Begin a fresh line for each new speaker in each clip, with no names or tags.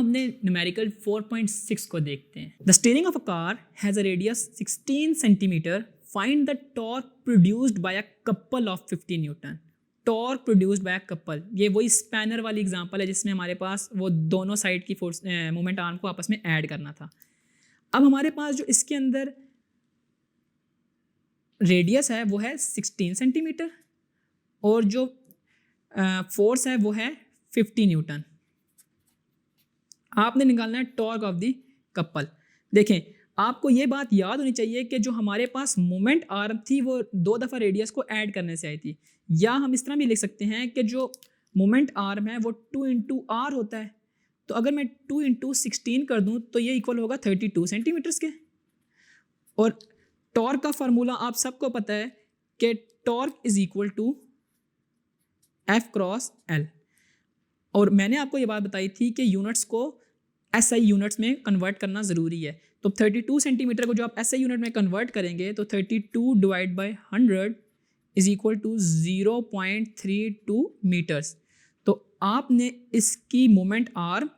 हमने न्यूमेरिकल 4.6 को देखते हैं। The steering of a car has a radius 16 centimetre, find the torque produced by a couple of 50 Newton. Torque produced by a couple, ये वही spanner वाली example है जिसमें हमारे पास वो दोनों साइड की फोर्स मोमेंट आर्म को आपस में ऐड करना था। अब हमारे पास जो इसके अंदर रेडियस है वो है 16 सेंटीमीटर और जो फोर्स है वो है 50 न्यूटन। आपने निकालना है टॉर्क ऑफ द कपल। देखें, आपको ये बात याद होनी चाहिए कि जो हमारे पास मोमेंट आर्म थी वो 2 दफ़ा रेडियस को ऐड करने से आई थी, या हम इस तरह भी लिख सकते हैं कि जो मोमेंट आर्म है वो 2 इंटू आर होता है। तो अगर मैं 2 इंटू 16 कर दूं तो ये इक्वल होगा 32 सेंटीमीटर्स के। और टॉर्क का फार्मूला आप सबको पता है कि torque is equal to F cross L. और मैंने आपको ये बात बताई थी कि यूनिट्स को एसआई यूनिट्स में कन्वर्ट करना ज़रूरी है। तो 32 सेंटीमीटर को जो आप एसआई यूनिट में कन्वर्ट करेंगे तो 32 divide by 100 is equal to 0.32 metres. तो आपने इसकी मोमेंट आर्म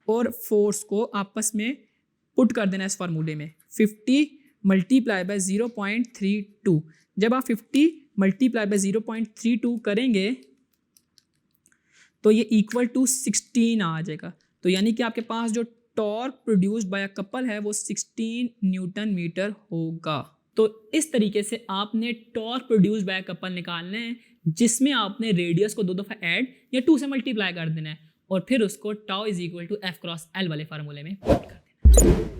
और फोर्स को आपस में पुट कर देना इस फार्मूले में। 50 मल्टीप्लाई बाय 0.32, जब आप 50 मल्टीप्लाई बाय 0.32 करेंगे तो ये इक्वल टू 16 आ जाएगा। तो यानी कि आपके पास जो torque produced by a couple है वो 16 न्यूटन मीटर होगा। तो इस तरीके से आपने torque produced by a couple निकालना है जिसमें आपने रेडियस को 2 दफ़ा ऐड या 2 से मल्टीप्लाई कर देना है और फिर उसको tau is equal to F cross L वाले फार्मूले में पुट कर देना है।